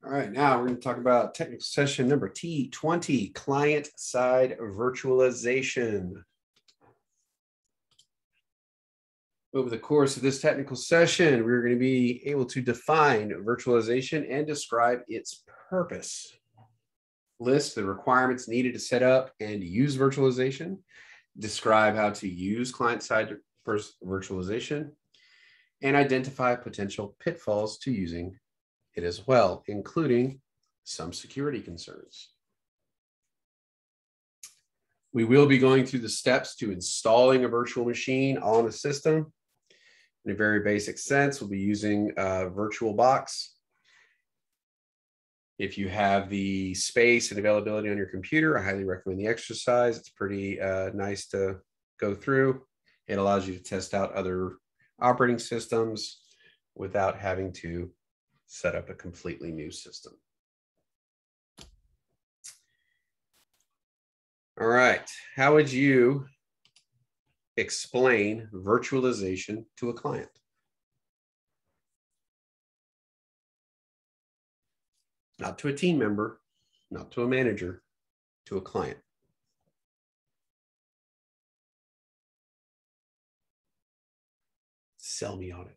All right, now we're going to talk about technical session number T-20, client-side virtualization. Over the course of this technical session, we're going to be able to define virtualization and describe its purpose. List the requirements needed to set up and use virtualization. Describe how to use client-side virtualization. And identify potential pitfalls to using it as well, including some security concerns. We will be going through the steps to installing a virtual machine on a system. In a very basic sense, we'll be using VirtualBox. If you have the space and availability on your computer, I highly recommend the exercise. It's pretty nice to go through. It allows you to test out other operating systems without having to set up a completely new system. All right, how would you explain virtualization to a client? Not to a team member, not to a manager, to a client. Sell me on it.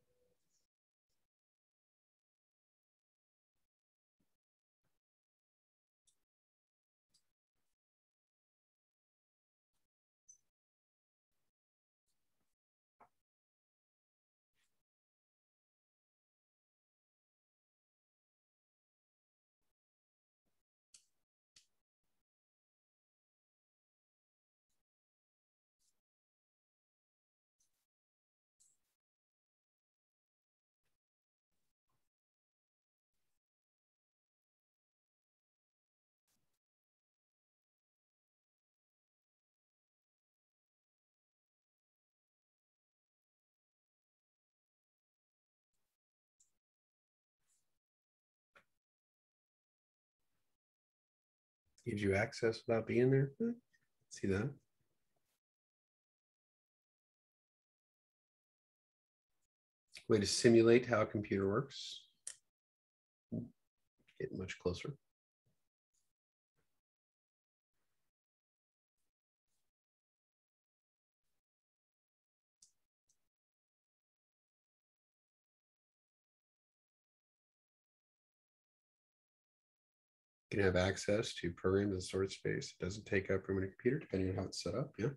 Gives you access without being there. See that? Way to simulate how a computer works. Get much closer. You can have access to programs and storage space. It doesn't take up room in a computer, depending on how it's set up. Yeah.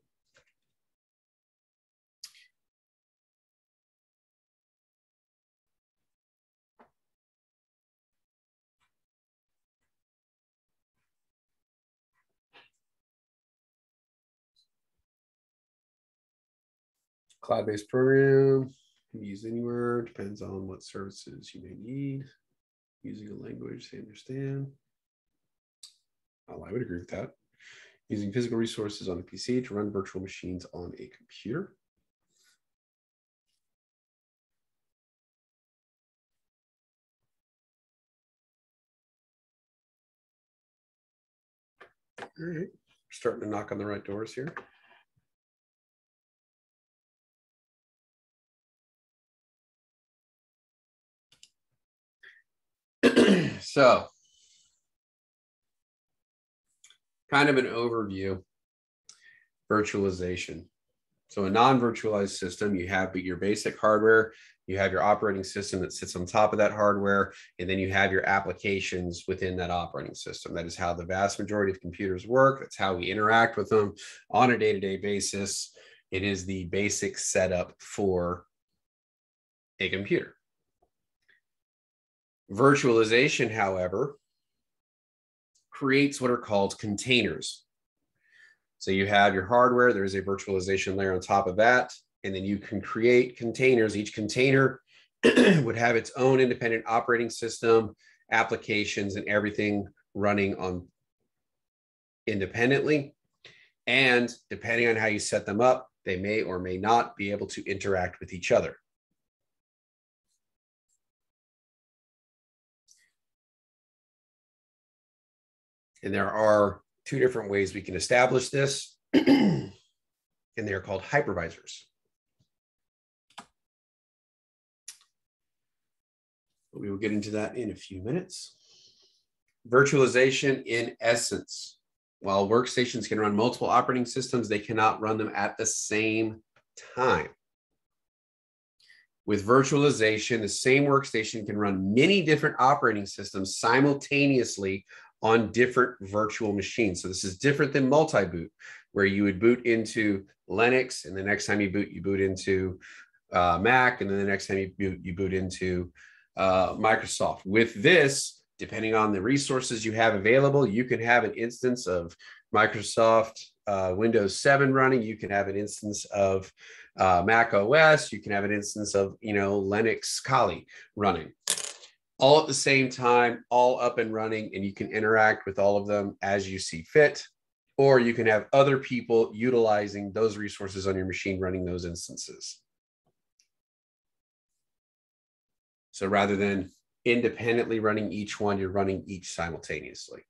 Cloud-based program can be used anywhere. Depends on what services you may need. Using a language they understand. Oh, I would agree with that. Using physical resources on a PC to run virtual machines on a computer. All right, we're starting to knock on the right doors here. So, kind of an overview, virtualization. So a non-virtualized system, you have your basic hardware, you have your operating system that sits on top of that hardware, and then you have your applications within that operating system. That is how the vast majority of computers work. That's how we interact with them on a day-to-day basis. It is the basic setup for a computer. Virtualization, however, creates what are called containers. So you have your hardware, there's a virtualization layer on top of that, and then you can create containers. Each container would have its own independent operating system, applications, and everything running on independently. And depending on how you set them up, they may or may not be able to interact with each other. And there are two different ways we can establish this, and they are called hypervisors. We will get into that in a few minutes. Virtualization in essence. While workstations can run multiple operating systems, they cannot run them at the same time. With virtualization, the same workstation can run many different operating systems simultaneously on different virtual machines. So this is different than multi-boot, where you would boot into Linux, and the next time you boot into Mac, and then the next time you boot into Microsoft. With this, depending on the resources you have available, you can have an instance of Microsoft Windows 7 running. You can have an instance of Mac OS. You can have an instance of, Linux Kali running, all at the same time, all up and running, and you can interact with all of them as you see fit. Or you can have other people utilizing those resources on your machine running those instances. So rather than independently running each one, you're running each simultaneously.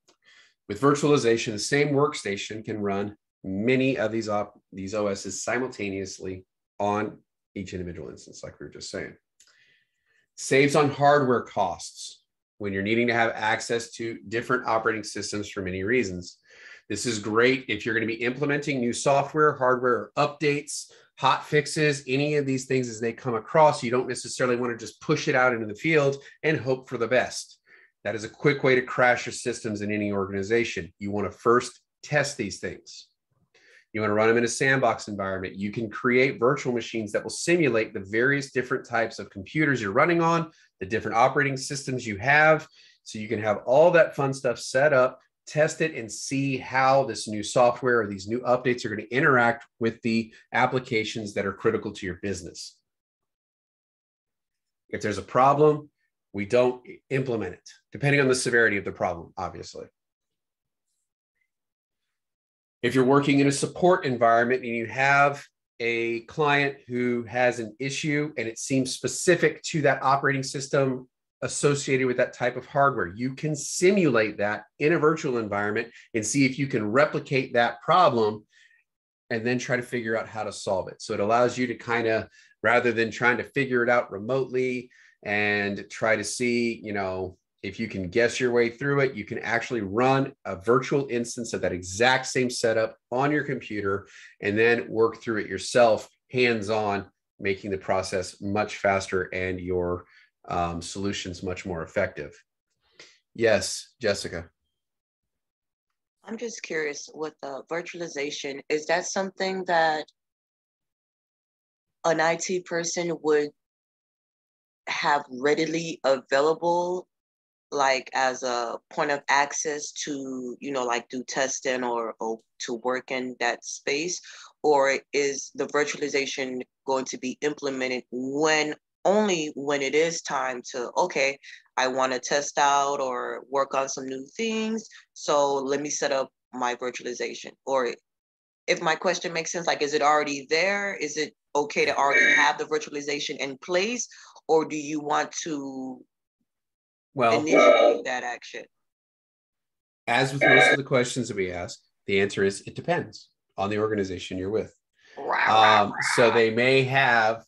With virtualization, the same workstation can run many of these OSs simultaneously on each individual instance, like we were just saying. Saves on hardware costs when you're needing to have access to different operating systems for many reasons. This is great if you're going to be implementing new software, hardware updates, hot fixes, any of these things as they come across. You don't necessarily want to just push it out into the field and hope for the best. That is a quick way to crash your systems in any organization. You want to first test these things. You want to run them in a sandbox environment. You can create virtual machines that will simulate the various different types of computers you're running on, the different operating systems you have. So you can have all that fun stuff set up, test it, and see how this new software or these new updates are going to interact with the applications that are critical to your business. If there's a problem, we don't implement it, depending on the severity of the problem, obviously. If you're working in a support environment and you have a client who has an issue and it seems specific to that operating system associated with that type of hardware, you can simulate that in a virtual environment and see if you can replicate that problem and then try to figure out how to solve it. So it allows you to kind of, rather than trying to figure it out remotely and try to see, if you can guess your way through it, you can actually run a virtual instance of that exact same setup on your computer and then work through it yourself, hands-on, making the process much faster and your solutions much more effective. Yes, Jessica. I'm just curious with the virtualization, is that something that an IT person would have readily available, like as a point of access to, like do testing or to work in that space? Or is the virtualization going to be implemented only when it is time to, okay, I want to test out or work on some new things, so let me set up my virtualization? Or if my question makes sense, like, is it already there? Is it okay to already have the virtualization in place? Or do you want to initiate that action? As with most of the questions that we ask, the answer is it depends on the organization you're with. So they may have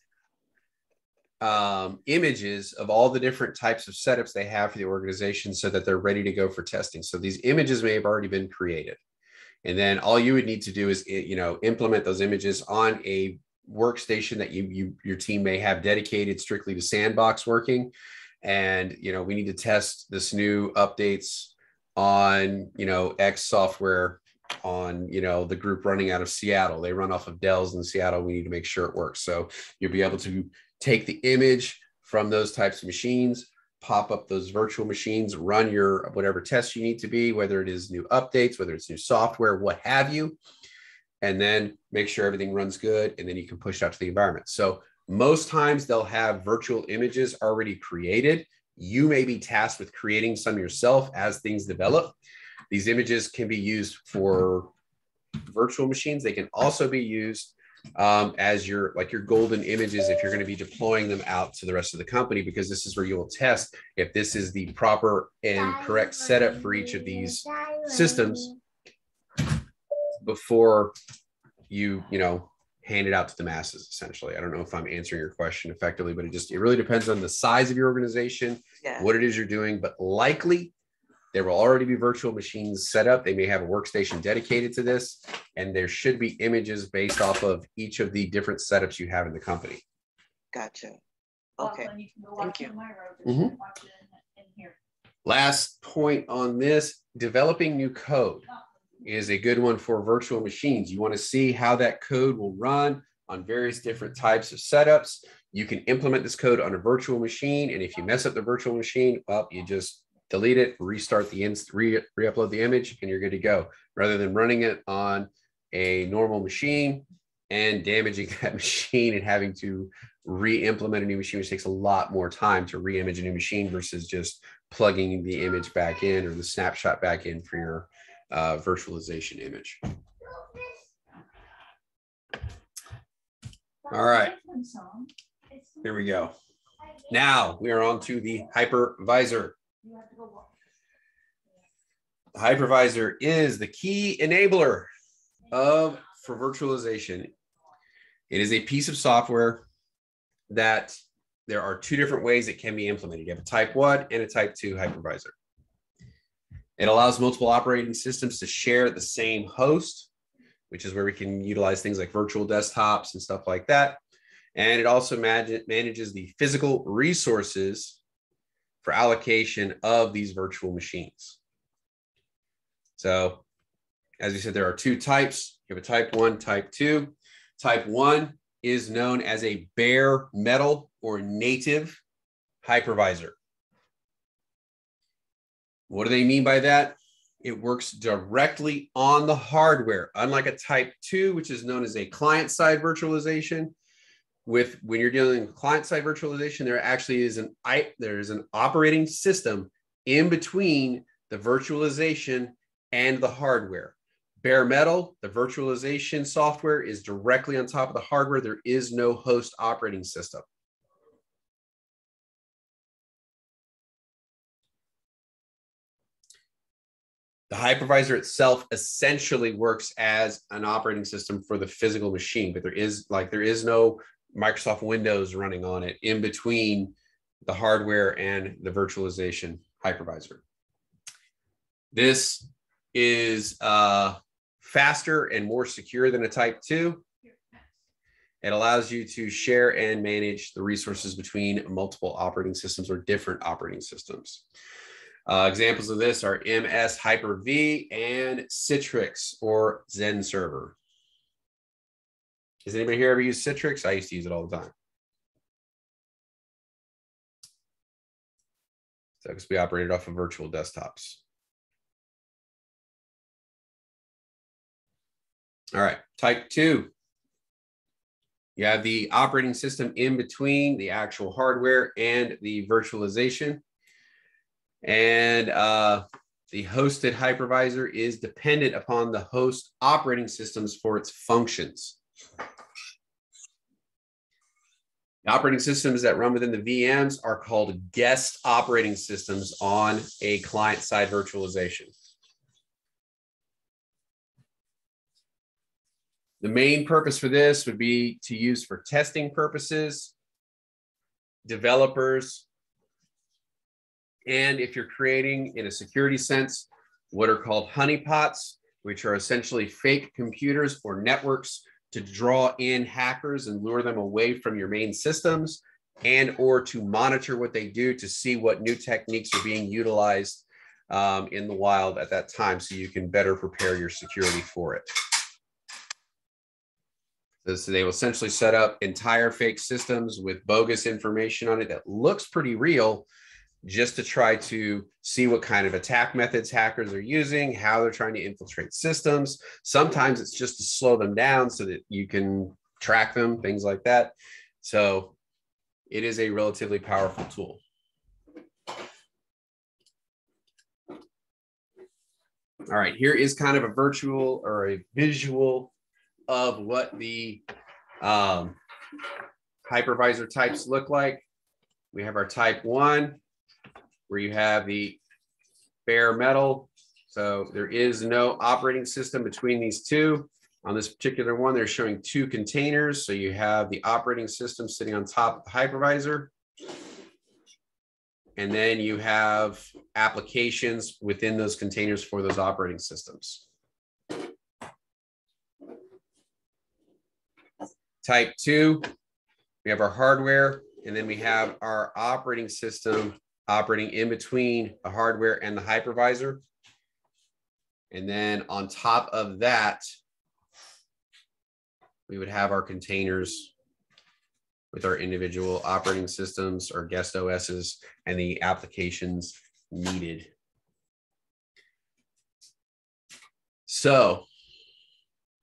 images of all the different types of setups they have for the organization so that they're ready to go for testing. So these images may have already been created. And then all you would need to do is, implement those images on a workstation that your team may have dedicated strictly to sandbox working. And, we need to test this new updates on, X software on, the group running out of Seattle. They run off of Dell's in Seattle. We need to make sure it works. So you'll be able to take the image from those types of machines, pop up those virtual machines, run your whatever tests you need to be, whether it is new updates, whether it's new software, what have you, and then make sure everything runs good. And then you can push it out to the environment. So most times they'll have virtual images already created. You may be tasked with creating some yourself as things develop. These images can be used for virtual machines. They can also be used as your golden images if you're going to be deploying them out to the rest of the company, because this is where you will test if this is the proper and correct setup for each of these systems before you hand it out to the masses, essentially. I don't know if I'm answering your question effectively, but it really depends on the size of your organization, what it is you're doing, but likely there will already be virtual machines set up. They may have a workstation dedicated to this, and there should be images based off of each of the different setups you have in the company. Gotcha. Okay. Thank you. Mm-hmm. Last point on this, developing new code is a good one for virtual machines. You want to see how that code will run on various different types of setups. You can implement this code on a virtual machine, and if you mess up the virtual machine, well, you just delete it, restart the re-upload the image, and you're good to go, rather than running it on a normal machine and damaging that machine and having to re-implement a new machine, which takes a lot more time to re-image a new machine versus just plugging the image back in or the snapshot back in for your virtualization image. All right, here we go. Now we are on to the hypervisor. The hypervisor is the key enabler for virtualization. It is a piece of software that there are two different ways it can be implemented. You have a type 1 and a type 2 hypervisor. It allows multiple operating systems to share the same host, which is where we can utilize things like virtual desktops and stuff like that. And it also manages the physical resources for allocation of these virtual machines. So, as we said, there are two types. You have a type 1, type 2. Type 1 is known as a bare metal or native hypervisor. What do they mean by that? It works directly on the hardware, unlike a type 2, which is known as a client-side virtualization. When you're dealing with client-side virtualization, there actually is an operating system in between the virtualization and the hardware. Bare metal, the virtualization software, is directly on top of the hardware. There is no host operating system. The hypervisor itself essentially works as an operating system for the physical machine, but there is no Microsoft Windows running on it in between the hardware and the virtualization hypervisor. This is faster and more secure than a type 2. It allows you to share and manage the resources between multiple operating systems or different operating systems. Examples of this are MS Hyper-V and Citrix or Zen Server. Has anybody here ever used Citrix? I used to use it all the time. So because we operated off of virtual desktops. All right, type 2. You have the operating system in between the actual hardware and the virtualization. And the hosted hypervisor is dependent upon the host operating systems for its functions. The operating systems that run within the VMs are called guest operating systems on a client-side virtualization. The main purpose for this would be to use for testing purposes, developers, and if you're creating, in a security sense, what are called honeypots, which are essentially fake computers or networks to draw in hackers and lure them away from your main systems, and or to monitor what they do to see what new techniques are being utilized in the wild at that time, so you can better prepare your security for it. So they will essentially set up entire fake systems with bogus information on it that looks pretty real, just to try to see what kind of attack methods hackers are using, how they're trying to infiltrate systems. Sometimes it's just to slow them down so that you can track them, things like that. So it is a relatively powerful tool. All right, here is kind of a virtual or a visual of what the hypervisor types look like. We have our type 1, where you have the bare metal. So there is no operating system between these two. On this particular one, they're showing two containers. So you have the operating system sitting on top of the hypervisor. And then you have applications within those containers for those operating systems. Type 2, we have our hardware, and then we have our operating system operating in between the hardware and the hypervisor. And then on top of that, we would have our containers with our individual operating systems or guest OSs and the applications needed. So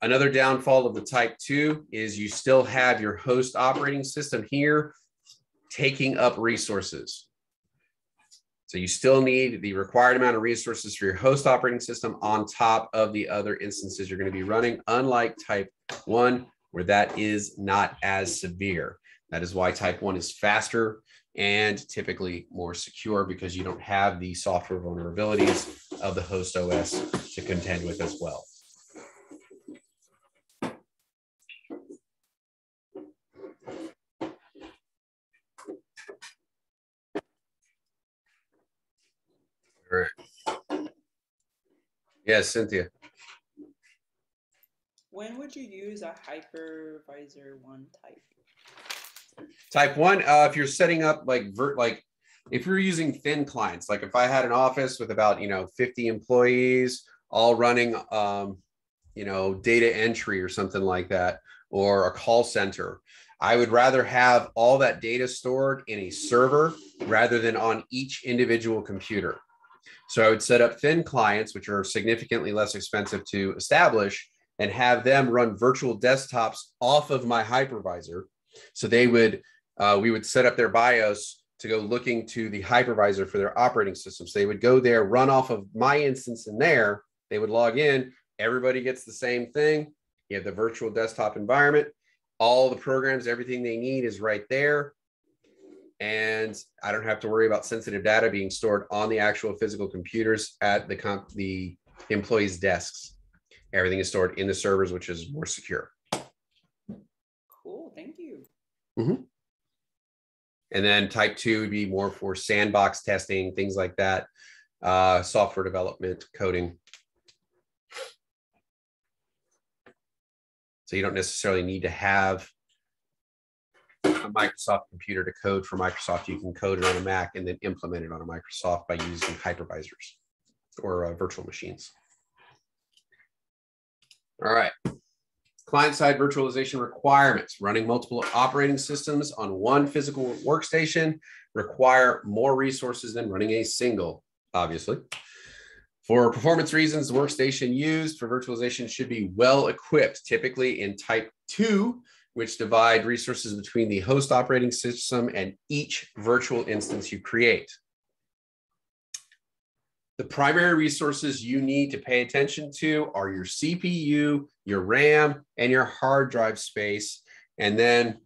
another downfall of the type 2 is you still have your host operating system here taking up resources. So you still need the required amount of resources for your host operating system on top of the other instances you're going to be running, unlike type 1, where that is not as severe. That is why type 1 is faster and typically more secure, because you don't have the software vulnerabilities of the host OS to contend with as well. All right. Yes, Cynthia. When would you use a Hypervisor 1 type? Type 1, if you're setting up like if you're using thin clients, like if I had an office with about 50 employees all running data entry or something like that, or a call center, I would rather have all that data stored in a server rather than on each individual computer. So I would set up thin clients, which are significantly less expensive to establish, and have them run virtual desktops off of my hypervisor. So they would, we would set up their BIOS to go looking to the hypervisor for their operating system. So they would go there, run off of my instance in there. They would log in. Everybody gets the same thing. You have the virtual desktop environment. All the programs, everything they need is right there. And I don't have to worry about sensitive data being stored on the actual physical computers at the employees' desks. Everything is stored in the servers, which is more secure. Cool, thank you. Mm-hmm. And then type 2 would be more for sandbox testing, things like that, software development, coding. So you don't necessarily need to have a Microsoft computer to code for Microsoft. You can code it on a Mac and then implement it on a Microsoft by using hypervisors or virtual machines. All right. Client-side virtualization requirements. Running multiple operating systems on one physical workstation require more resources than running a single, obviously. For performance reasons, the workstation used for virtualization should be well equipped, typically in type 2, which divide resources between the host operating system and each virtual instance you create. The primary resources you need to pay attention to are your CPU, your RAM, and your hard drive space. And then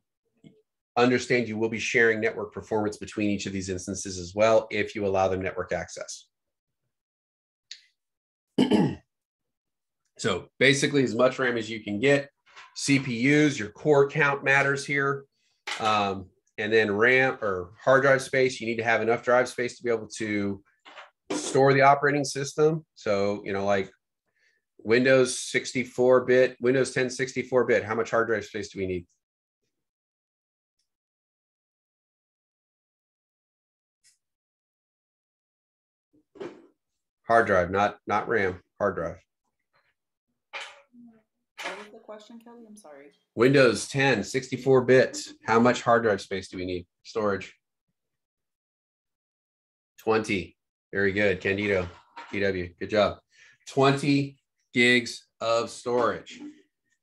understand you will be sharing network performance between each of these instances as well if you allow them network access. So basically as much RAM as you can get. CPUs, your core count matters here. And then RAM or hard drive space, you need to have enough drive space to be able to store the operating system. So, like Windows 64-bit, Windows 10 64-bit, how much hard drive space do we need? Hard drive, not RAM, hard drive. What was the question, Kelly? I'm sorry. Windows 10 64-bit, how much hard drive space do we need? Storage. 20. Very good, Candido, DW, good job. 20 gigs of storage.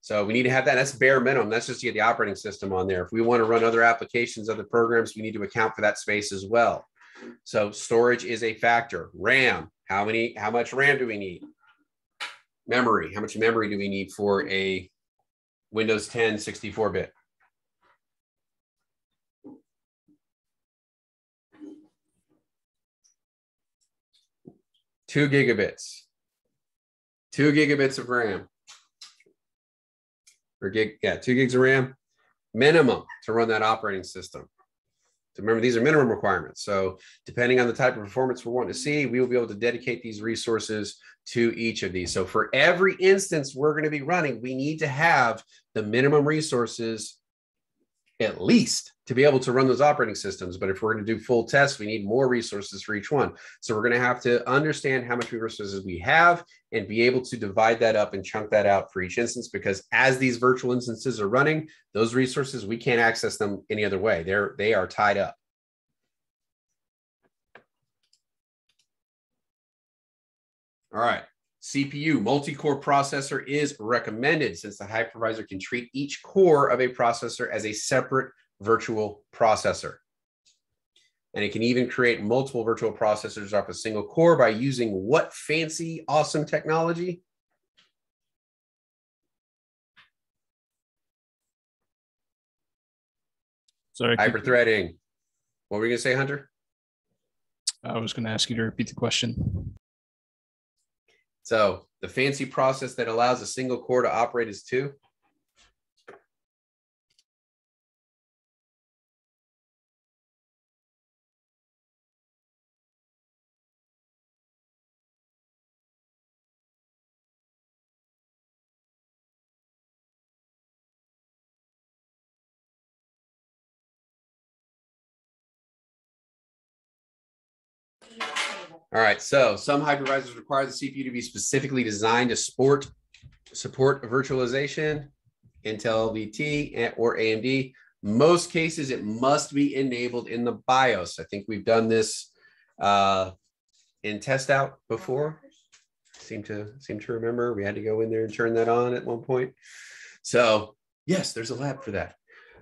So we need to have that. That's bare minimum. That's just to get the operating system on there. If we want to run other applications, other programs, we need to account for that space as well. So storage is a factor. RAM, how much RAM do we need? Memory, how much memory do we need for a Windows 10 64-bit? Two gigabits. 2 gigabits of RAM. Or 2 gigs of RAM minimum to run that operating system. So remember, these are minimum requirements. So depending on the type of performance we're wanting to see, we will be able to dedicate these resources to each of these. So for every instance we're going to be running, we need to have the minimum resources at least to be able to run those operating systems. But if we're going to do full tests, we need more resources for each one. So we're going to have to understand how much resources we have and be able to divide that up and chunk that out for each instance, because as these virtual instances are running, those resources, we can't access them any other way. They are tied up. All right. CPU, multi-core processor is recommended since the hypervisor can treat each core of a processor as a separate virtual processor. And it can even create multiple virtual processors off a single core by using what fancy, awesome technology? Sorry. Hyperthreading. What were you going to say, Hunter? I was going to ask you to repeat the question. So the fancy process that allows a single core to operate as two. All right, so some hypervisors require the CPU to be specifically designed to support virtualization, Intel VT or AMD. Most cases, it must be enabled in the BIOS. I think we've done this in test out before. Seem to remember we had to go in there and turn that on at one point. So yes, there's a lab for that.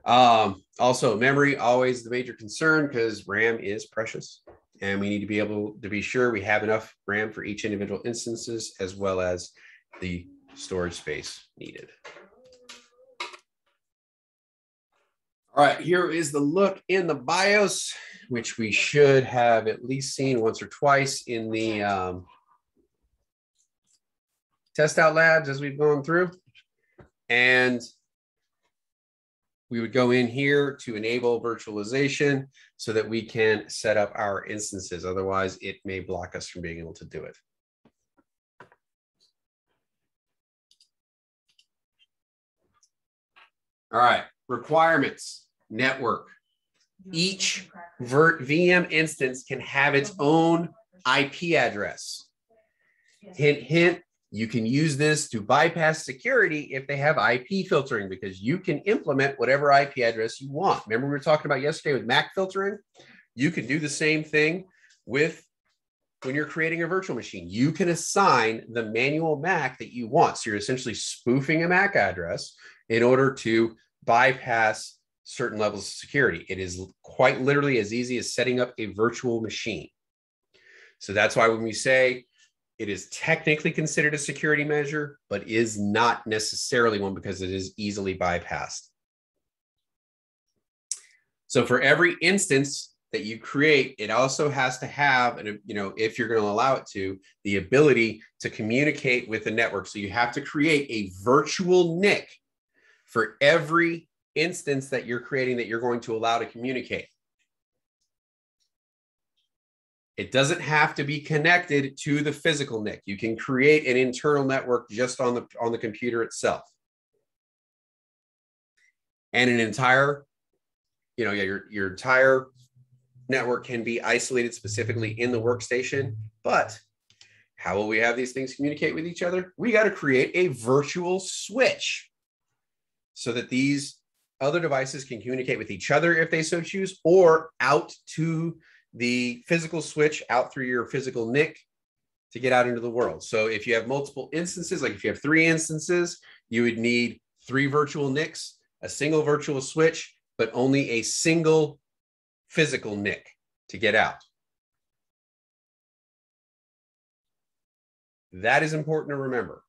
Also, memory, always the major concern because RAM is precious. And we need to be able to be sure we have enough RAM for each individual instances, as well as the storage space needed. All right, here is the look in the BIOS, which we should have at least seen once or twice in the test out labs as we've gone through. And we would go in here to enable virtualization so that we can set up our instances. Otherwise, it may block us from being able to do it. All right, requirements, network. Each VM instance can have its own IP address. Hint, hint. You can use this to bypass security if they have IP filtering, because you can implement whatever IP address you want. Remember we were talking about yesterday with MAC filtering? You can do the same thing with when you're creating a virtual machine. You can assign the manual MAC that you want. So you're essentially spoofing a MAC address in order to bypass certain levels of security. It is quite literally as easy as setting up a virtual machine. So that's why when we say it is technically considered a security measure, but is not necessarily one because it is easily bypassed. So for every instance that you create, it also has to have, if you're going to allow it to, the ability to communicate with the network. So you have to create a virtual NIC for every instance that you're creating that you're going to allow to communicate. It doesn't have to be connected to the physical NIC. You can create an internal network just on the computer itself. And an entire, your entire network can be isolated specifically in the workstation. But how will we have these things communicate with each other? We got to create a virtual switch so that these other devices can communicate with each other if they so choose, or out to the physical switch out through your physical NIC to get out into the world. So if you have multiple instances, like if you have 3 instances, you would need 3 virtual NICs, a single virtual switch, but only a single physical NIC to get out. That is important to remember.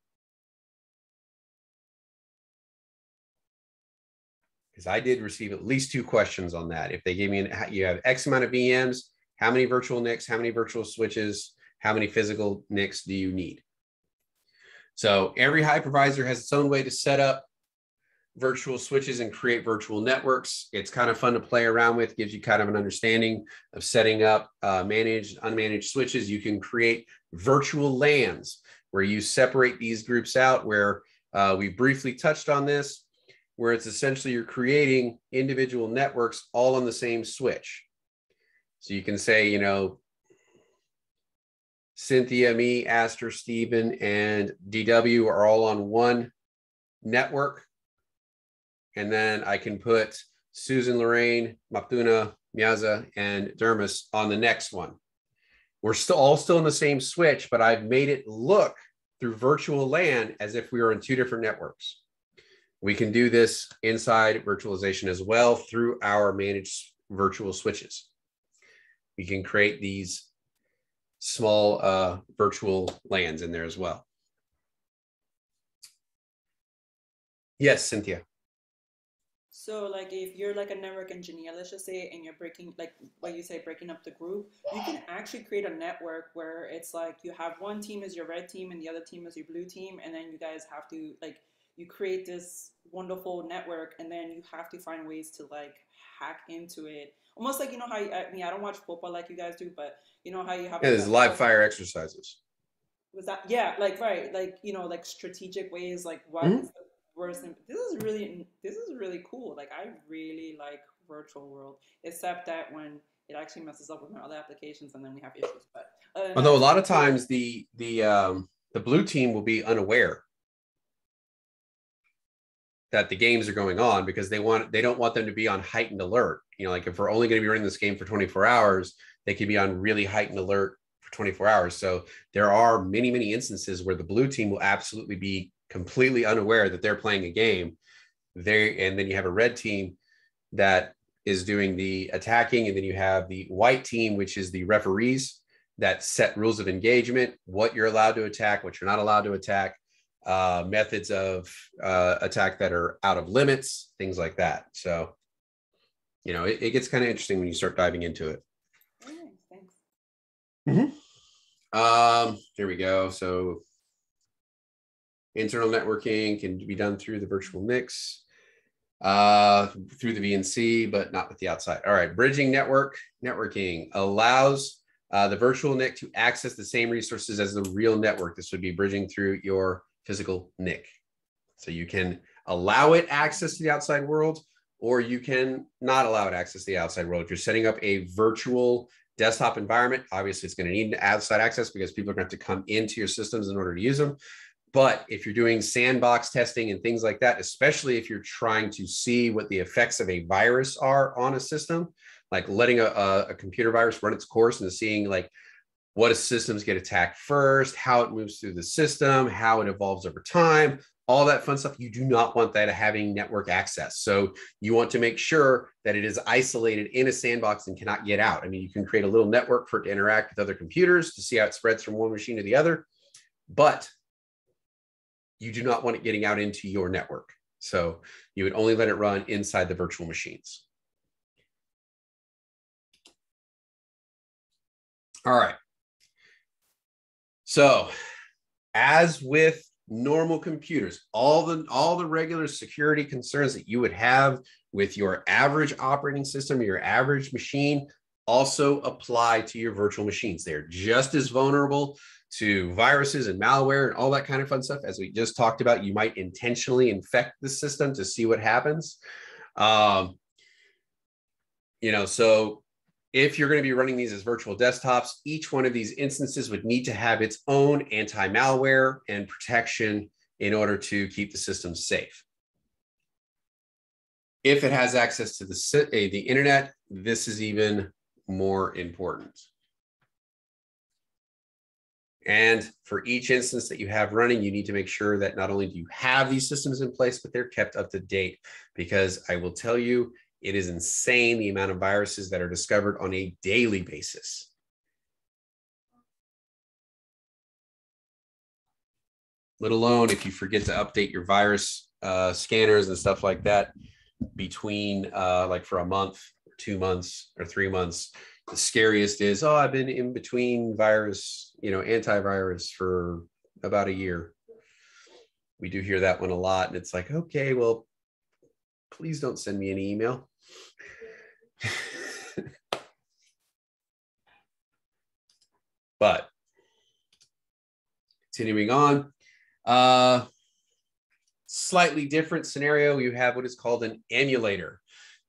Because I did receive at least 2 questions on that. If they gave me, you have X amount of VMs, how many virtual NICs, how many virtual switches, how many physical NICs do you need? So every hypervisor has its own way to set up virtual switches and create virtual networks. It's kind of fun to play around with, gives you kind of an understanding of setting up managed, unmanaged switches. You can create virtual LANs where you separate these groups out, where we briefly touched on this, where it's essentially you're creating individual networks all on the same switch. So you can say, you know, Cynthia, me, Aster, Stephen, and DW are all on one network. And then I can put Susan, Lorraine, Maptuna, Miaza, and Dermis on the next one. We're still in the same switch, but I've made it look through virtual LAN as if we were in two different networks. We can do this inside virtualization as well through our managed virtual switches. We can create these small virtual LANs in there as well. Yes, Cynthia. So like if you're like a network engineer, let's just say, and you're breaking, like what you say, breaking up the group, you can actually create a network where it's like you have one team is your red team and the other team is your blue team. And then you guys have to like, you create this wonderful network and then you have to find ways to like hack into it. Almost like, you know how, I mean, I don't watch football like you guys do, but you know how you have. Yeah, there's live fire exercises. Was that, yeah, like, right. Like, you know, like strategic ways, like what is the worst thing. This is really cool. Like I really like virtual world, except that when it actually messes up with my other applications and then we have issues. But although a lot of times the blue team will be unaware that the games are going on because they don't want them to be on heightened alert. You know, like if we're only going to be running this game for 24 hours, they could be on really heightened alert for 24 hours. So there are many instances where the blue team will absolutely be completely unaware that they're playing a game. And then you have a red team that is doing the attacking, and then you have the white team, which is the referees that set rules of engagement, what you're allowed to attack, what you're not allowed to attack, methods of attack that are out of limits, things like that. So, you know, it gets kind of interesting when you start diving into it. Thanks. Here we go. So internal networking can be done through the virtual NICs, through the VNC, but not with the outside. All right, bridging networking allows the virtual NIC to access the same resources as the real network. This would be bridging through your physical NIC. So you can allow it access to the outside world, or you can not allow it access to the outside world. If you're setting up a virtual desktop environment, obviously it's going to need outside access because people are going to have to come into your systems in order to use them. But if you're doing sandbox testing and things like that, especially if you're trying to see what the effects of a virus are on a system, like letting a computer virus run its course and seeing like what systems get attacked first, how it moves through the system, how it evolves over time, all that fun stuff, you do not want that having network access. So you want to make sure that it is isolated in a sandbox and cannot get out. I mean, you can create a little network for it to interact with other computers to see how it spreads from one machine to the other, but you do not want it getting out into your network. So you would only let it run inside the virtual machines. All right. So as with normal computers, all the regular security concerns that you would have with your average operating system or your average machine also apply to your virtual machines. They're just as vulnerable to viruses and malware and all that kind of fun stuff. As we just talked about, you might intentionally infect the system to see what happens. You know, so if you're going to be running these as virtual desktops, each one of these instances would need to have its own anti-malware and protection in order to keep the system safe. If it has access to the internet, this is even more important. And for each instance that you have running, you need to make sure that not only do you have these systems in place, but they're kept up to date, because I will tell you, it is insane the amount of viruses that are discovered on a daily basis. Let alone if you forget to update your virus scanners and stuff like that between like for a month, or 2 months, or 3 months. The scariest is, oh, I've been in between virus, you know, antivirus for about a year. We do hear that one a lot. And it's like, okay, well, please don't send me an email. But continuing on, slightly different scenario, you have what is called an emulator.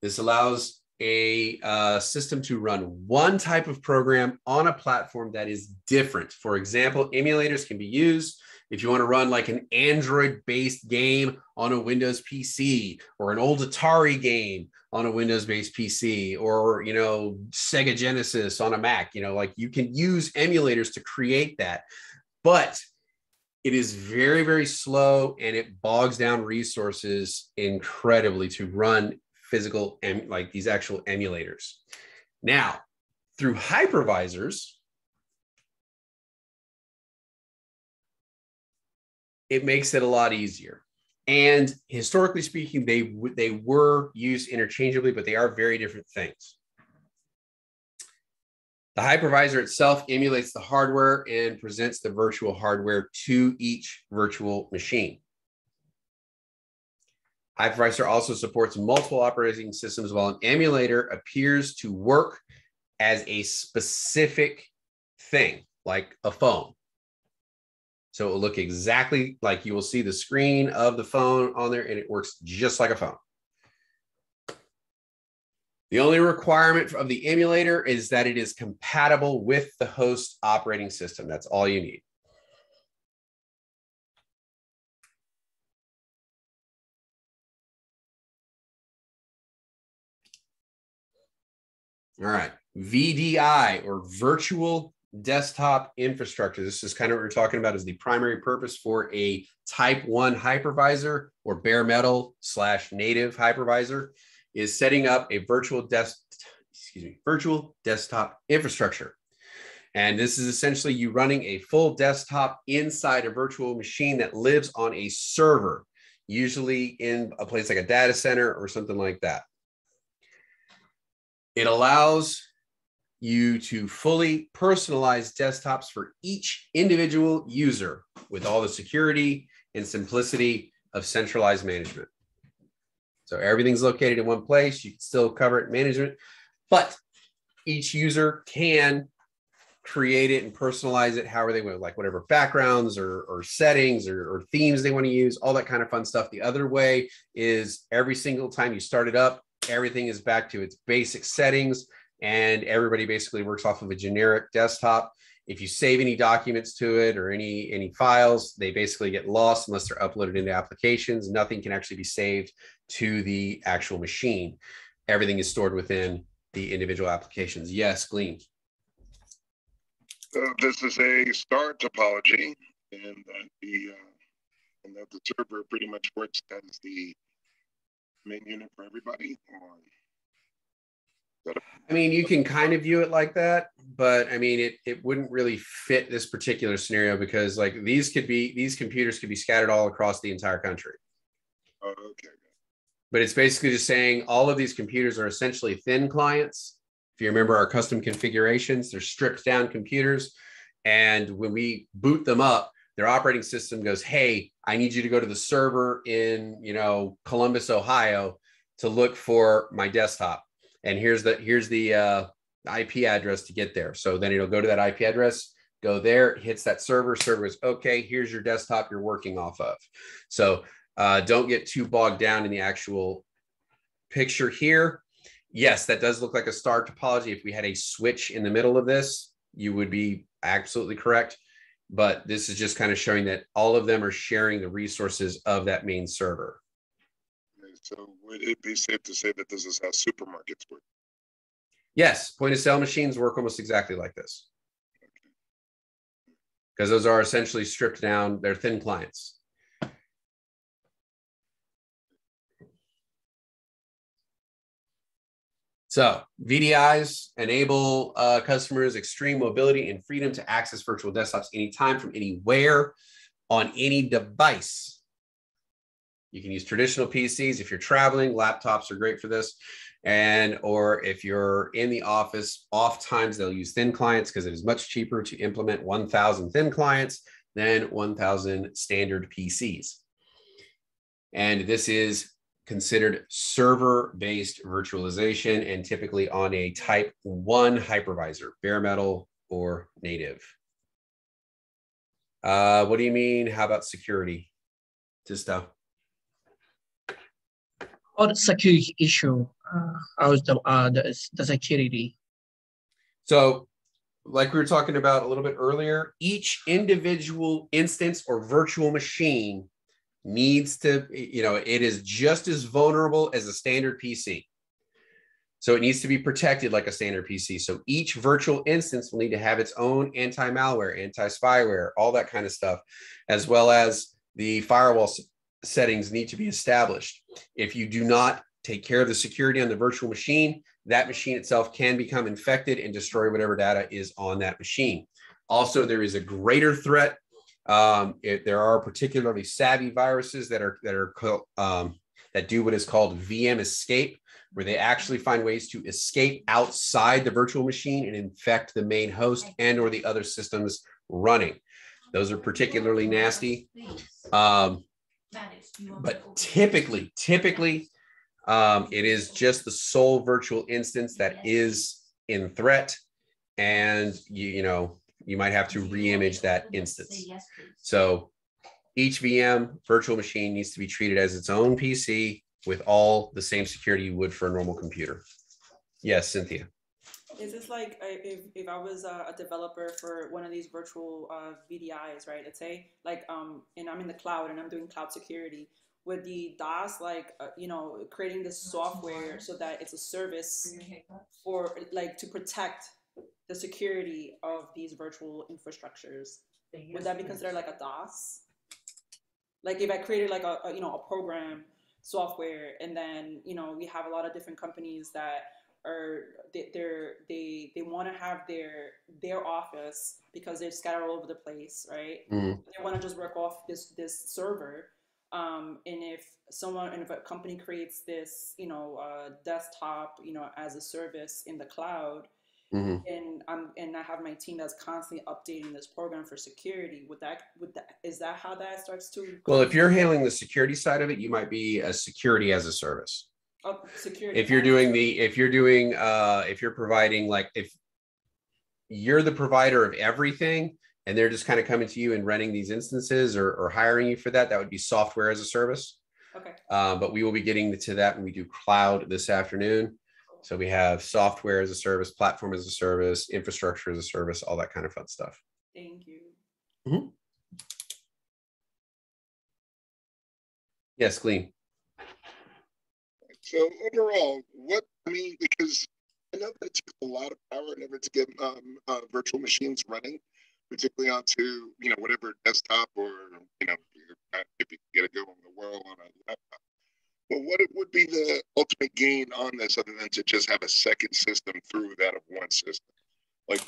This allows a system to run one type of program on a platform that is different. For example, emulators can be used if you want to run like an Android-based game on a Windows PC, or an old Atari game on a Windows-based PC, or, you know, Sega Genesis on a Mac. You know, like, you can use emulators to create that, but it is very, very slow, and it bogs down resources incredibly to run physical, like these actual emulators. Now, through hypervisors, it makes it a lot easier. And historically speaking, they were used interchangeably, but they are very different things. The hypervisor itself emulates the hardware and presents the virtual hardware to each virtual machine. Hypervisor also supports multiple operating systems, while an emulator appears to work as a specific thing, like a phone. So it will look exactly like, you will see the screen of the phone on there, and it works just like a phone. The only requirement of the emulator is that it is compatible with the host operating system. That's all you need. All right, VDI, or virtual desktop infrastructure. This is kind of what we're talking about, is the primary purpose for a type 1 hypervisor, or bare metal / native hypervisor, is setting up a virtual desktop infrastructure. And this is essentially you running a full desktop inside a virtual machine that lives on a server, usually in a place like a data center or something like that. It allows you to fully personalize desktops for each individual user with all the security and simplicity of centralized management. So everything's located in one place. You can still cover it in management, but each user can create it and personalize it however they want, like whatever backgrounds or settings or themes they want to use, all that kind of fun stuff. The other way is every single time you start it up, everything is back to its basic settings, and everybody basically works off of a generic desktop. If you save any documents to it or any files, they basically get lost unless they're uploaded into applications. Nothing can actually be saved to the actual machine. Everything is stored within the individual applications. Yes, Glean. This is a star topology, and that the server pretty much works as the main unit for everybody. I mean, you can kind of view it like that, but I mean, it wouldn't really fit this particular scenario, because like these computers could be scattered all across the entire country. Oh, okay. But it's basically just saying all of these computers are essentially thin clients. If you remember our custom configurations, they're stripped down computers. And when we boot them up, their operating system goes, hey, I need you to go to the server in, you know, Columbus, Ohio, to look for my desktop. And here's the IP address to get there. So then it'll go to that IP address, go there, hits that server is okay, here's your desktop you're working off of. So don't get too bogged down in the actual picture here. Yes, that does look like a star topology. If we had a switch in the middle of this, you would be absolutely correct. But this is just kind of showing that all of them are sharing the resources of that main server. So would it be safe to say that this is how supermarkets work? Yes, point of sale machines work almost exactly like this. Because those are essentially stripped down, they're thin clients. So VDIs enable customers extreme mobility and freedom to access virtual desktops anytime from anywhere on any device. You can use traditional PCs. If you're traveling, laptops are great for this. Or if you're in the office, oftentimes they'll use thin clients because it is much cheaper to implement 1,000 thin clients than 1,000 standard PCs. And this is considered server-based virtualization and typically on a type 1 hypervisor, bare metal or native. What do you mean? How about security? Tista? Or the security issue, how's the security? So like we were talking about a little bit earlier, each individual instance or virtual machine needs to, it is just as vulnerable as a standard PC. So it needs to be protected like a standard PC. So each virtual instance will need to have its own anti-malware, anti-spyware, all that kind of stuff, as well as the firewall settings need to be established. If you do not take care of the security on the virtual machine, that machine itself can become infected and destroy whatever data is on that machine. Also, there is a greater threat. There are particularly savvy viruses that do what is called VM escape, where they actually find ways to escape outside the virtual machine and infect the main host and or the other systems running. Those are particularly nasty. But typically, it is just the sole virtual instance that is in threat, and you might have to re-image that instance. So each VM virtual machine needs to be treated as its own PC with all the same security you would for a normal computer. Yes, Cynthia. Is this like if I was a developer for one of these virtual VDIs, right? Let's say and I'm in the cloud and I'm doing cloud security. With the DOS, creating this software so that it's a service for to protect the security of these virtual infrastructures. Would that be considered like a DOS? Like if I created like a program software, and then we have a lot of different companies that are they want to have their office because they're scattered all over the place, right? Mm. They want to just work off this server. And if a company creates this, desktop, as a service in the cloud, mm-hmm. and I have my team that's constantly updating this program for security, is that how that starts to? Well, if you're handling the security side of it, you might be a security as a service. Oh, security. If you're providing, if you're the provider of everything, and they're just kind of coming to you and renting these instances or hiring you for that, that would be software as a service. Okay. But we will be getting to that when we do cloud this afternoon. So we have software as a service, platform as a service, infrastructure as a service, all that kind of fun stuff. Thank you. Mm-hmm. Yes, Glean. So overall, because I know that it takes a lot of power in order to get virtual machines running, particularly onto, whatever desktop or, if you get it going well on a laptop. But what would be the ultimate gain on this other than to just have a second system through that of one system?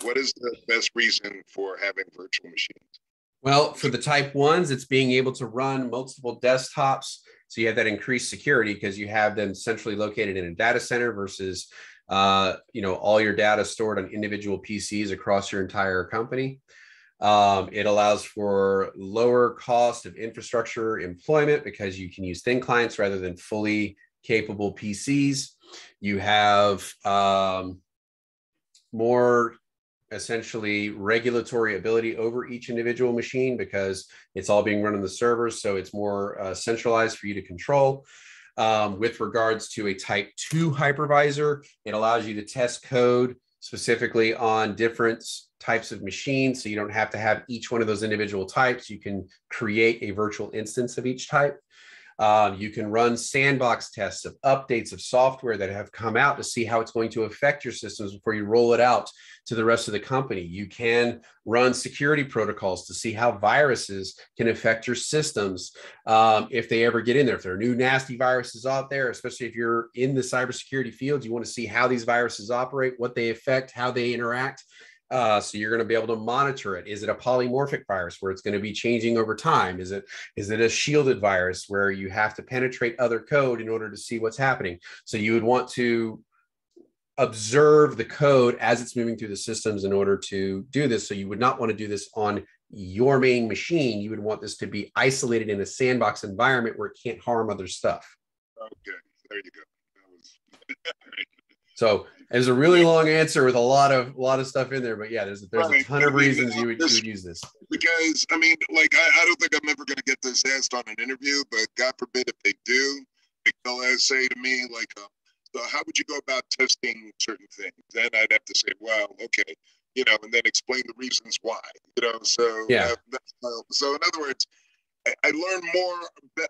What is the best reason for having virtual machines? Well, for the type 1s, it's being able to run multiple desktops. So you have that increased security because you have them centrally located in a data center versus, all your data stored on individual PCs across your entire company. It allows for lower cost of infrastructure employment because you can use thin clients rather than fully capable PCs. You have more essentially regulatory ability over each individual machine because it's all being run on the servers. So it's more centralized for you to control. With regards to a type 2 hypervisor, it allows you to test code specifically on different types of machines. So you don't have to have each one of those individual types. You can create a virtual instance of each type. You can run sandbox tests of updates of software that have come out to see how it's going to affect your systems before you roll it out to the rest of the company. You can run security protocols to see how viruses can affect your systems if they ever get in there. If there are new nasty viruses out there, especially if you're in the cybersecurity field, you want to see how these viruses operate, what they affect, how they interact. So you're going to be able to monitor it. Is it a polymorphic virus where it's going to be changing over time? Is it a shielded virus where you have to penetrate other code in order to see what's happening? So you would want to observe the code as it's moving through the systems in order to do this. So you would not want to do this on your main machine. You would want this to be isolated in a sandbox environment where it can't harm other stuff. Okay, there you go. That was So there's a really long answer with a lot of stuff in there, but yeah, there's a ton of reasons you would use this. Because I mean, like I don't think I'm ever going to get this asked on an interview, but God forbid if they do, like, they'll say to me like, so how would you go about testing certain things? Then I'd have to say, well, okay, you know, and then explain the reasons why, you know. So yeah. So in other words, I learned more,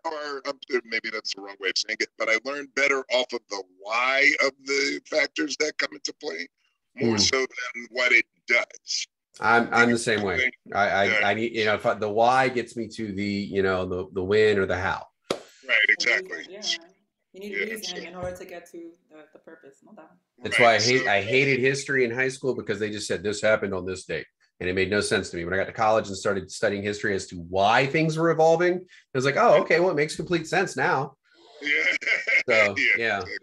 or maybe that's the wrong way of saying it, but I learned better off of the why of the factors that come into play, more so than what it does. I'm the same way. I need, you know, if the why gets me to the, you know, the when or the how. Right, exactly. Yeah. You need a reason in order to get to the purpose, no doubt. That's why I hated history in high school, because they just said this happened on this date. And it made no sense to me. When I got to college and started studying history as to why things were evolving, I was like, oh, okay, well, it makes complete sense now. Yeah. So, yeah. Exactly.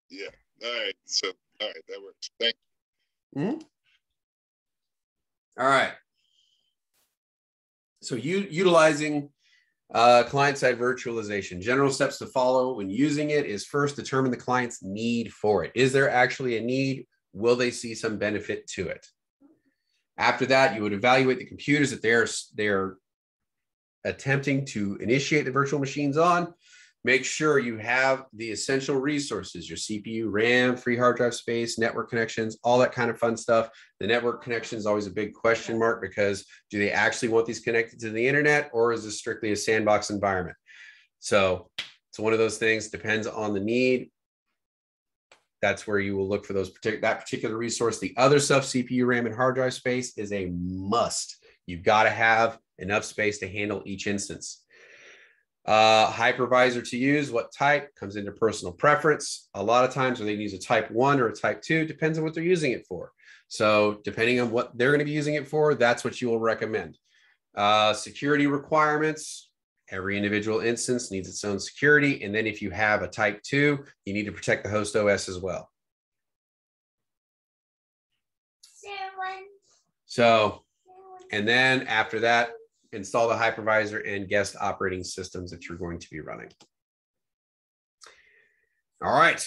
Yeah. All right. So, all right, that works. Thank you. Mm-hmm. All right. So utilizing client-side virtualization. General steps to follow when using it is first determine the client's need for it. Is there actually a need? Will they see some benefit to it? After that, you would evaluate the computers that they're attempting to initiate the virtual machines on. Make sure you have the essential resources, your CPU, RAM, free hard drive space, network connections, all that kind of fun stuff. The network connection is always a big question mark, because do they actually want these connected to the internet, or is this strictly a sandbox environment? So it's one of those things, depends on the need. That's where you will look for that particular resource. The other stuff, CPU, RAM, and hard drive space, is a must. You've got to have enough space to handle each instance. Hypervisor to use, what type, comes into personal preference. A lot of times they use a type 1 or a type 2, depends on what they're using it for. So depending on what they're going to be using it for, that's what you will recommend. Security requirements. Every individual instance needs its own security. And then if you have a type 2, you need to protect the host OS as well. So, and then after that, install the hypervisor and guest operating systems that you're going to be running. All right.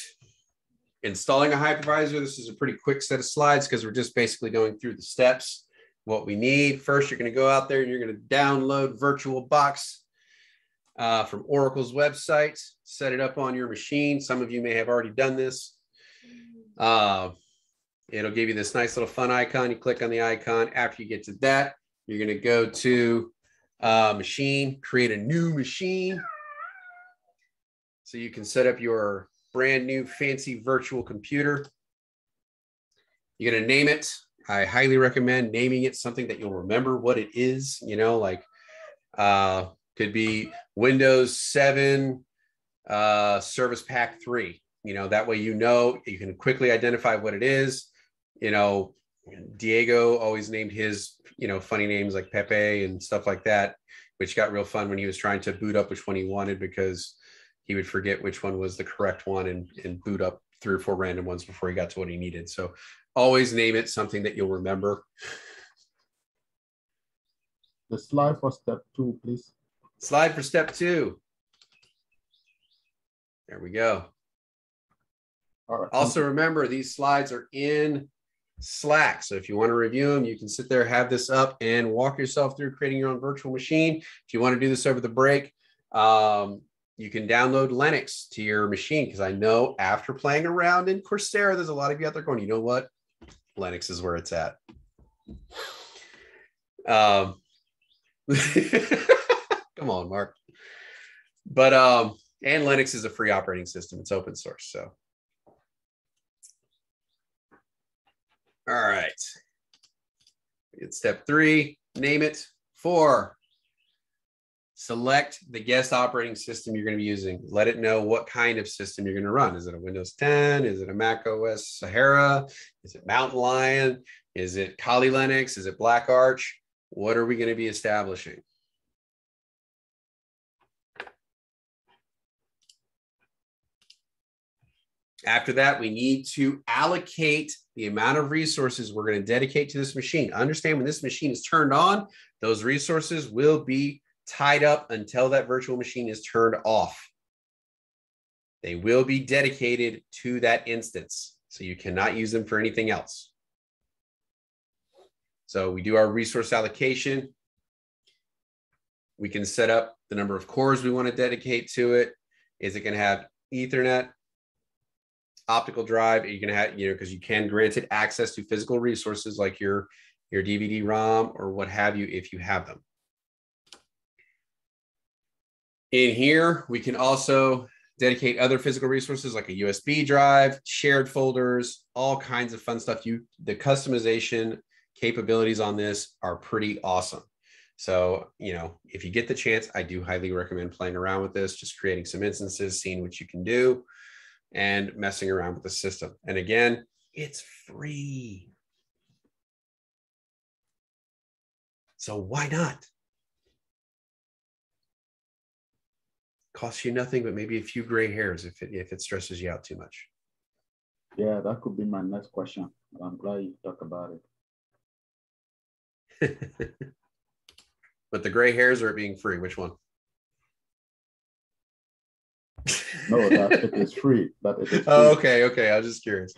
Installing a hypervisor. This is a pretty quick set of slides because we're just basically going through the steps. What we need first, you're going to go out there and you're going to download VirtualBox from Oracle's website, set it up on your machine. Some of you may have already done this. It'll give you this nice little fun icon. You click on the icon. After you get to that, you're going to go to machine, create a new machine. So you can set up your brand new fancy virtual computer. You're going to name it. I highly recommend naming it something that you'll remember what it is, you know, like could be Windows 7 Service Pack 3. You know, that way, you know, you can quickly identify what it is. You know, Diego always named his, you know, funny names like Pepe and stuff like that, which got real fun when he was trying to boot up which one he wanted, because he would forget which one was the correct one and boot up 3 or 4 random ones before he got to what he needed. So always name it something that you'll remember. The slide for step 2, please. Slide for step 2. There we go. All right. Also remember, these slides are in Slack. So if you want to review them, you can sit there, have this up, and walk yourself through creating your own virtual machine. If you want to do this over the break, you can download Linux to your machine, because I know after playing around in Coursera, there's a lot of you out there going, you know what? Linux is where it's at. Come on, Mark. But and Linux is a free operating system. It's open source. So all right. It's step 3, name it. 4, select the guest operating system you're going to be using. Let it know what kind of system you're going to run. Is it a Windows 10? Is it a Mac OS Sahara? Is it Mountain Lion? Is it Kali Linux? Is it Black Arch? What are we going to be establishing? After that, we need to allocate the amount of resources we're going to dedicate to this machine. Understand, when this machine is turned on, those resources will be tied up until that virtual machine is turned off. They will be dedicated to that instance. So you cannot use them for anything else. So we do our resource allocation. We can set up the number of cores we want to dedicate to it. Is it going to have Ethernet, optical drive? Are you going to have, because you can grant it access to physical resources like your DVD-ROM or what have you, if you have them. In here, we can also dedicate other physical resources like a USB drive, shared folders, all kinds of fun stuff. The customization capabilities on this are pretty awesome. So, if you get the chance, I do highly recommend playing around with this, just creating some instances, seeing what you can do, and messing around with the system. And again, it's free. So why not? Costs you nothing, but maybe a few gray hairs if it stresses you out too much. Yeah, that could be my next question. I'm glad you talked about it. But the gray hairs or it being free, which one? No, that it is free. But it is free. Oh, okay. I was just curious.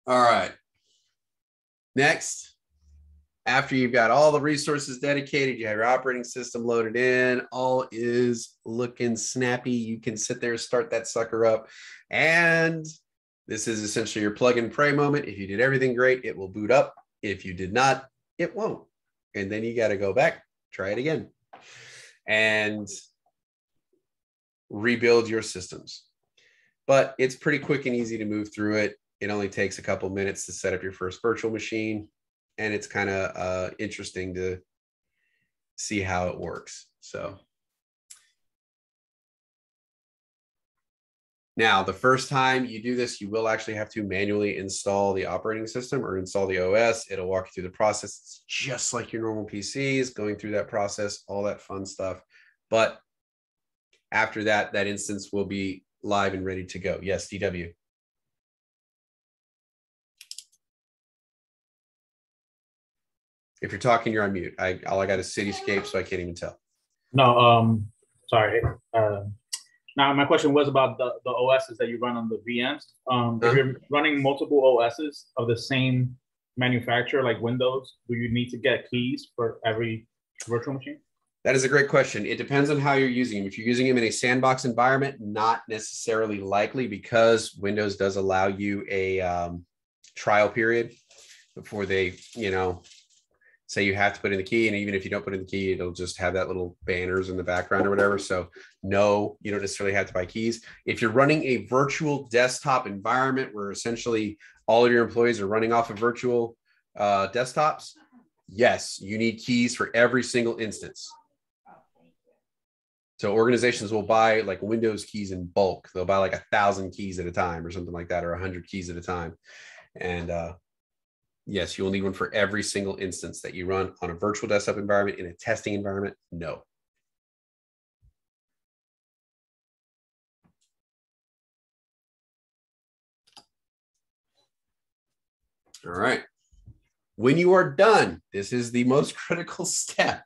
All right. Next, after you've got all the resources dedicated, you have your operating system loaded in, all is looking snappy. You can sit there, start that sucker up. And this is essentially your plug and pray moment. If you did everything great, it will boot up. If you did not, it won't. And then you got to go back, try it again, and rebuild your systems. But it's pretty quick and easy to move through it. It only takes a couple minutes to set up your first virtual machine. And it's kind of interesting to see how it works. So now, the first time you do this, you will actually have to manually install the operating system or install the OS. It'll walk you through the process. It's just like your normal PCs, going through that process, all that fun stuff. But after that, that instance will be live and ready to go. Yes, DW. If you're talking, you're on mute. All I got is Cityscape, so I can't even tell. No, sorry. Now, my question was about the OSs that you run on the VMs. If you're running multiple OSs of the same manufacturer, like Windows, do you need to get keys for every virtual machine? That is a great question. It depends on how you're using them. If you're using them in a sandbox environment, not necessarily likely, because Windows does allow you a trial period before they, say you have to put in the key, and even if you don't put in the key, it'll just have that little banners in the background or whatever. So no, you don't necessarily have to buy keys. If you're running a virtual desktop environment where essentially all of your employees are running off of virtual desktops, yes, you need keys for every single instance. So organizations will buy like Windows keys in bulk. They'll buy like 1,000 keys at a time or something like that, or 100 keys at a time. And yes, you will need one for every single instance that you run on a virtual desktop environment. In a testing environment, no. All right. When you are done, this is the most critical step.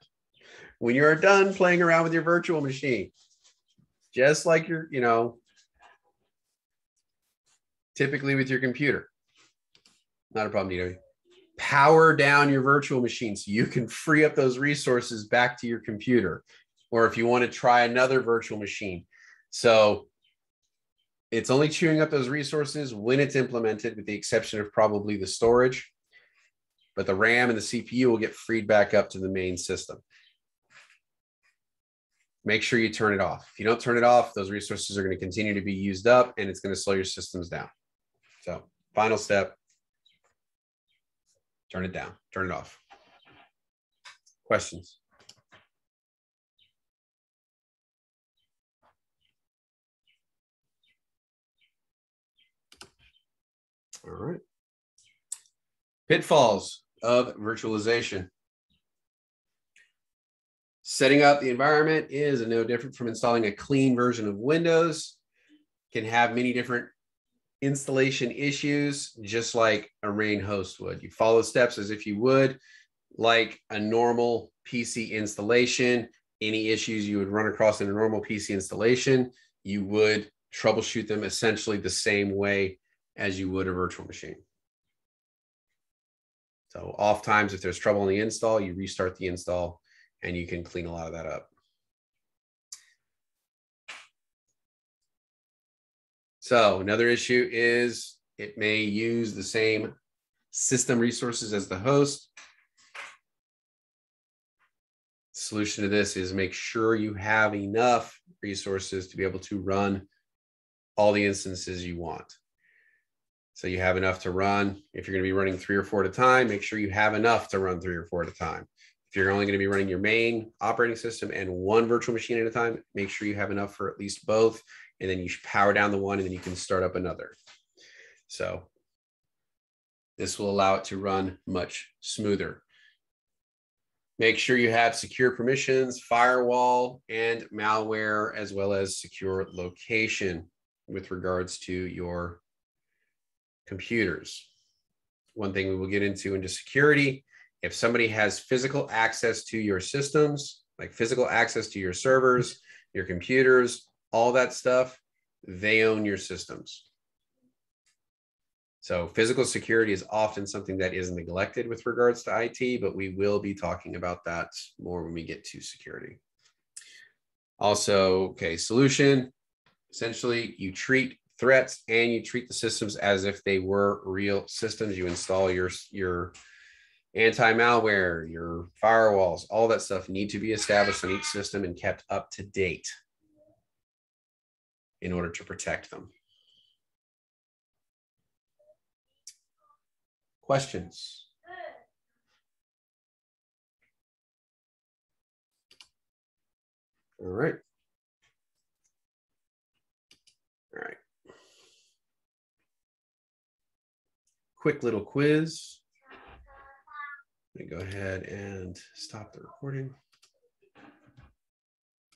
When you are done playing around with your virtual machine, just like your, typically with your computer, not a problem, DW. Power down your virtual machine so you can free up those resources back to your computer, or if you want to try another virtual machine. So it's only chewing up those resources when it's implemented, with the exception of probably the storage, but the RAM and the CPU will get freed back up to the main system. Make sure you turn it off. If you don't turn it off, those resources are going to continue to be used up, and it's going to slow your systems down. So final step, turn it down, turn it off. Questions? All right. Pitfalls of virtualization. Setting up the environment is no different from installing a clean version of Windows. Can have many different installation issues, just like a RAIN host would. You follow steps as if you would like a normal PC installation. Any issues you would run across in a normal PC installation, you would troubleshoot them essentially the same way as you would a virtual machine. So oftentimes, if there's trouble in the install, you restart the install and you can clean a lot of that up. So another issue is it may use the same system resources as the host. Solution to this is make sure you have enough resources to be able to run all the instances you want. So you have enough to run. If you're going to be running 3 or 4 at a time, make sure you have enough to run 3 or 4 at a time. If you're only going to be running your main operating system and one virtual machine at a time, make sure you have enough for at least both. And then you power down the one and then you can start up another. So this will allow it to run much smoother. Make sure you have secure permissions, firewall, and malware, as well as secure location with regards to your computers. One thing we will get into security, if somebody has physical access to your systems, like physical access to your servers, your computers, all that stuff, they own your systems. So physical security is often something that is neglected with regards to IT, but we will be talking about that more when we get to security. Also, okay, solution, essentially you treat threats and you treat the systems as if they were real systems. You install your anti-malware, your firewalls, all that stuff need to be established on each system and kept up to date in order to protect them. Questions? All right. All right. Quick little quiz. Let me go ahead and stop the recording.